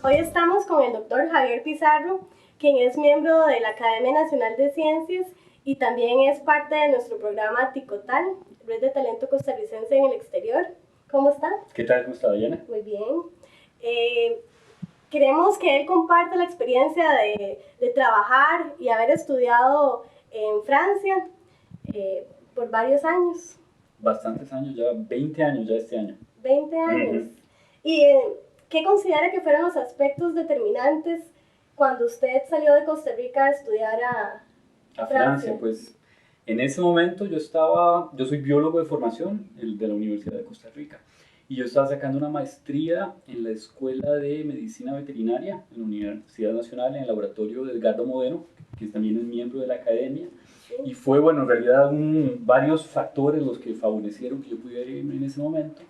Hoy estamos con el doctor Javier Pizarro, quien es miembro de la Academia Nacional de Ciencias y también es parte de nuestro programa TICOTAL, Red de Talento Costarricense en el Exterior. ¿Cómo está? ¿Qué tal? ¿Cómo está, Diana? Muy bien. Queremos que él comparta la experiencia de trabajar y haber estudiado en Francia por varios años. Bastantes años, ya 20 años ya este año. 20 años. ¿Y qué considera que fueron los aspectos determinantes cuando usted salió de Costa Rica a estudiar a Francia? Pues en ese momento yo soy biólogo de formación de la Universidad de Costa Rica y yo estaba sacando una maestría en la Escuela de Medicina Veterinaria en la Universidad Nacional en el laboratorio de Edgardo Modeno, que también es miembro de la academia. Sí. Y fue, bueno, en realidad varios factores los que favorecieron que yo pudiera irme en ese momento,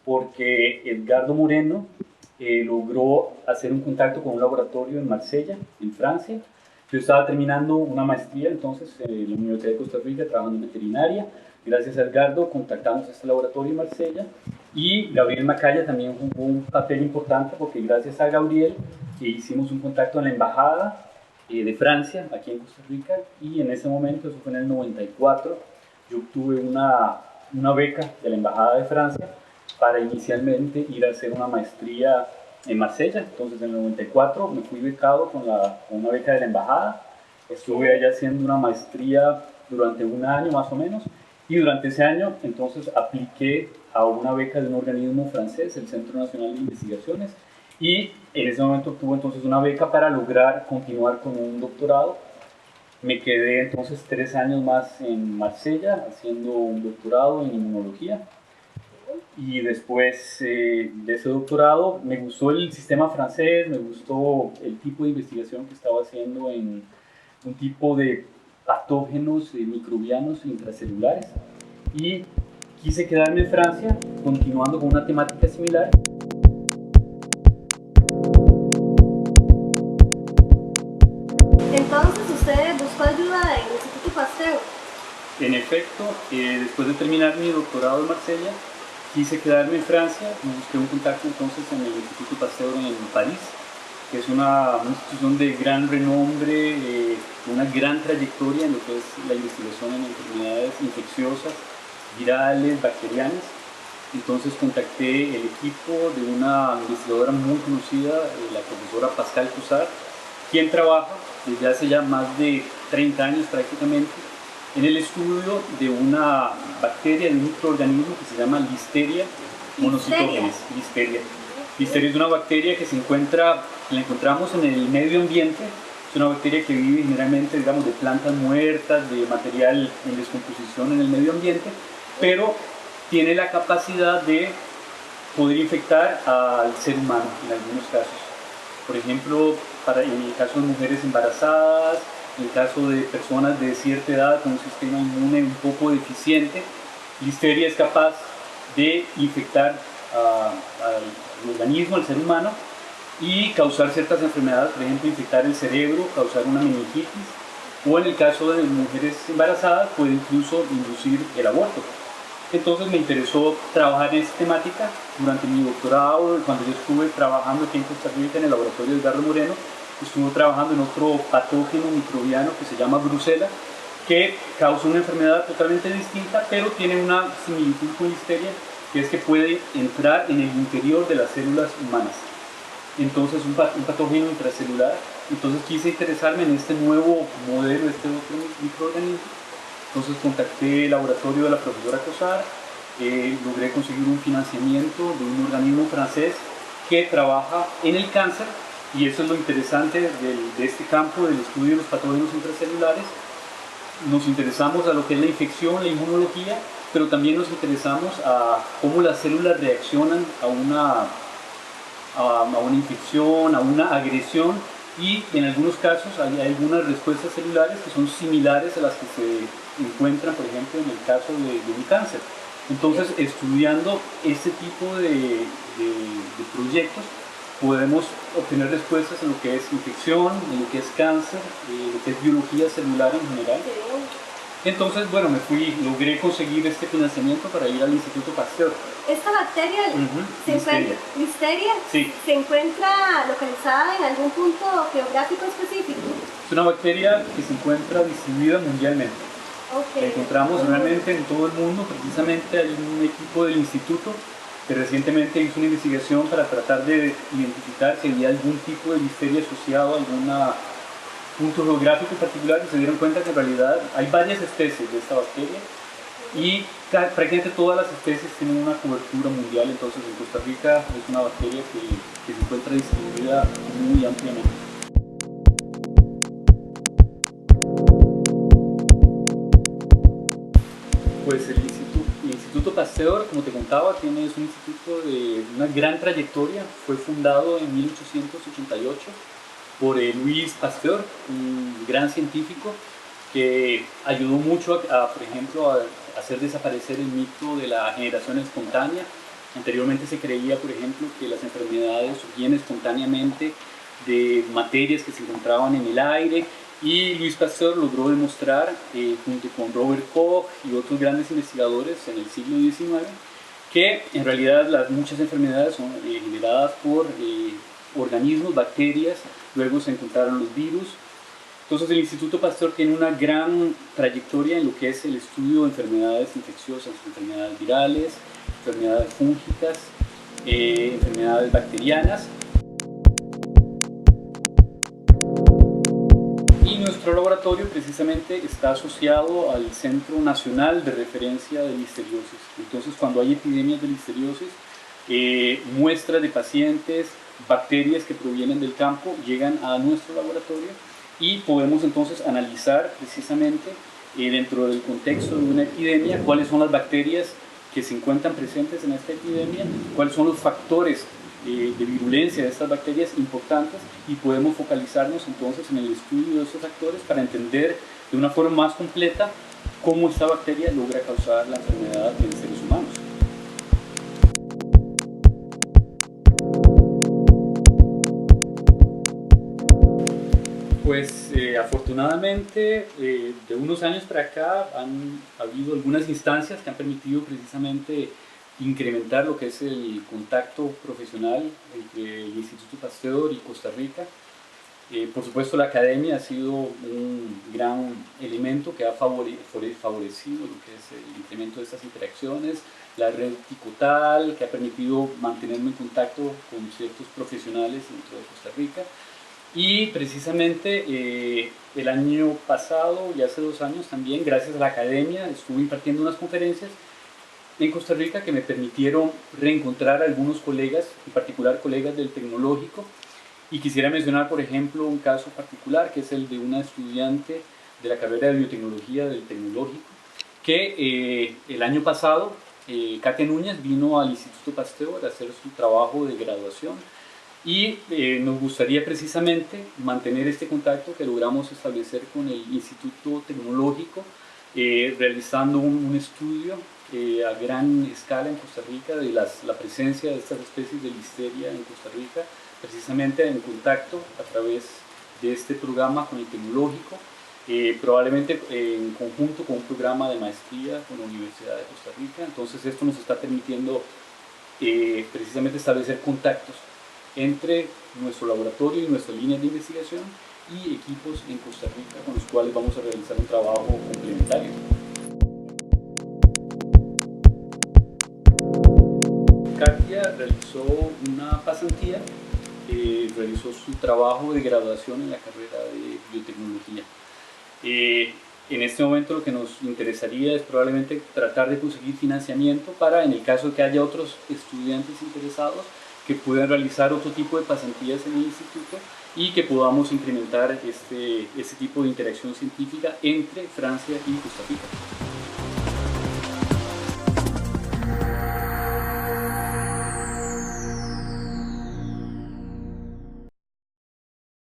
porque Edgardo Moreno logró hacer un contacto con un laboratorio en Marsella, en Francia. Yo estaba terminando una maestría entonces en la Universidad de Costa Rica trabajando en veterinaria. Gracias a Edgardo contactamos este laboratorio en Marsella y Gabriel Macaya también jugó un papel importante porque gracias a Gabriel hicimos un contacto en la embajada de Francia aquí en Costa Rica y en ese momento, eso fue en el 94, yo obtuve una beca de la embajada de Francia para inicialmente ir a hacer una maestría en Marsella. Entonces en el 94 me fui becado con una beca de la embajada. Estuve allá haciendo una maestría durante un año más o menos y durante ese año entonces apliqué a una beca de un organismo francés, el Centro Nacional de Investigaciones, y en ese momento obtuve entonces una beca para lograr continuar con un doctorado. Me quedé entonces 3 años más en Marsella haciendo un doctorado en inmunología. Y después de ese doctorado me gustó el sistema francés, me gustó el tipo de investigación que estaba haciendo en un tipo de patógenos microbianos intracelulares y quise quedarme en Francia continuando con una temática similar. Entonces usted buscó ayuda del Instituto Pasteur. En efecto, después de terminar mi doctorado en Marsella, quise quedarme en Francia y busqué un contacto entonces en el Instituto Pasteur en París, que es una institución de gran renombre, una gran trayectoria en lo que es la investigación en enfermedades infecciosas, virales, bacterianas. Entonces contacté el equipo de una investigadora muy conocida, la profesora Pascal Cussard, quien trabaja desde hace ya más de 30 años prácticamente en el estudio de una bacteria, de un microorganismo que se llama Listeria monocytogenes. Listeria es una bacteria que la encontramos en el medio ambiente. Es una bacteria que vive generalmente, digamos, de plantas muertas, de material en descomposición en el medio ambiente, pero tiene la capacidad de poder infectar al ser humano en algunos casos. Por ejemplo, en el caso de mujeres embarazadas, en el caso de personas de cierta edad con un sistema inmune un poco deficiente, Listeria es capaz de infectar al organismo, al ser humano, y causar ciertas enfermedades, por ejemplo, infectar el cerebro, causar una meningitis, o en el caso de mujeres embarazadas puede incluso inducir el aborto. Entonces me interesó trabajar en esta temática durante mi doctorado. Cuando yo estuve trabajando aquí en Costa Rica en el laboratorio de Edgardo Moreno, estuve trabajando en otro patógeno microbiano que se llama Brucella, que causa una enfermedad totalmente distinta, pero tiene una similitud con Listeria, que es que puede entrar en el interior de las células humanas. Entonces un patógeno intracelular. Entonces quise interesarme en este nuevo modelo, este otro microorganismo. Entonces contacté el laboratorio de la profesora Cussard, logré conseguir un financiamiento de un organismo francés que trabaja en el cáncer, y eso es lo interesante de este campo del estudio de los patógenos intracelulares. Nos interesamos a lo que es la infección, la inmunología, pero también nos interesamos a cómo las células reaccionan a una infección, a una agresión, y en algunos casos hay algunas respuestas celulares que son similares a las que se encuentran, por ejemplo, en el caso de un cáncer. Entonces, estudiando este tipo de proyectos, podemos obtener respuestas en lo que es infección, en lo que es cáncer, en lo que es biología celular en general. Entonces, bueno, logré conseguir este financiamiento para ir al Instituto Pasteur. ¿Esta bacteria Listeria Sí. se encuentra localizada en algún punto geográfico específico? Es una bacteria que se encuentra distribuida mundialmente. Okay. La encontramos realmente en todo el mundo. Precisamente hay un equipo del instituto que recientemente hizo una investigación para tratar de identificar si había algún tipo de listeria asociado a algún punto geográfico en particular, y se dieron cuenta que en realidad hay varias especies de esta bacteria y prácticamente todas las especies tienen una cobertura mundial. Entonces en Costa Rica es una bacteria que se encuentra distribuida muy ampliamente. Pues el Instituto Pasteur, como te contaba, es un instituto de una gran trayectoria. Fue fundado en 1888 por Louis Pasteur, un gran científico que ayudó mucho por ejemplo, a hacer desaparecer el mito de la generación espontánea. Anteriormente se creía, por ejemplo, que las enfermedades surgían espontáneamente de materias que se encontraban en el aire, y Louis Pasteur logró demostrar, junto con Robert Koch y otros grandes investigadores en el siglo XIX, que en realidad muchas enfermedades son generadas por organismos, bacterias. Luego se encontraron los virus. Entonces el Instituto Pasteur tiene una gran trayectoria en lo que es el estudio de enfermedades infecciosas, enfermedades virales, enfermedades fúngicas, enfermedades bacterianas. Y nuestro laboratorio precisamente está asociado al Centro Nacional de Referencia de Listeriosis. Entonces, cuando hay epidemias de listeriosis, muestras de pacientes, bacterias que provienen del campo llegan a nuestro laboratorio y podemos entonces analizar precisamente, dentro del contexto de una epidemia, cuáles son las bacterias que se encuentran presentes en esta epidemia, cuáles son los factores de virulencia de estas bacterias importantes, y podemos focalizarnos entonces en el estudio de estos factores para entender de una forma más completa cómo esta bacteria logra causar la enfermedad en seres humanos. Pues afortunadamente, de unos años para acá han habido algunas instancias que han permitido precisamente incrementar lo que es el contacto profesional entre el Instituto Pasteur y Costa Rica. Por supuesto, la academia ha sido un gran elemento que ha favorecido lo que es el incremento de estas interacciones, la red Ticotal, que ha permitido mantenerme en contacto con ciertos profesionales dentro de Costa Rica. Y precisamente el año pasado y hace 2 años también, gracias a la academia, estuve impartiendo unas conferencias en Costa Rica que me permitieron reencontrar a algunos colegas, en particular colegas del tecnológico. Y quisiera mencionar, por ejemplo, un caso particular, que es el de una estudiante de la carrera de biotecnología del tecnológico, que el año pasado, Katia Núñez, vino al Instituto Pasteur a hacer su trabajo de graduación. Y nos gustaría precisamente mantener este contacto que logramos establecer con el Instituto Tecnológico, realizando un estudio a gran escala en Costa Rica de la presencia de estas especies de listeria en Costa Rica, precisamente en contacto a través de este programa con el Tecnológico, probablemente en conjunto con un programa de maestría con la Universidad de Costa Rica. Entonces esto nos está permitiendo precisamente establecer contactos entre nuestro laboratorio y nuestras líneas de investigación y equipos en Costa Rica con los cuales vamos a realizar un trabajo complementario. Katia realizó una pasantía, realizó su trabajo de graduación en la carrera de biotecnología. En este momento lo que nos interesaría es probablemente tratar de conseguir financiamiento para, en el caso de que haya otros estudiantes interesados, que puedan realizar otro tipo de pasantías en el instituto y que podamos incrementar este tipo de interacción científica entre Francia y Costa Rica.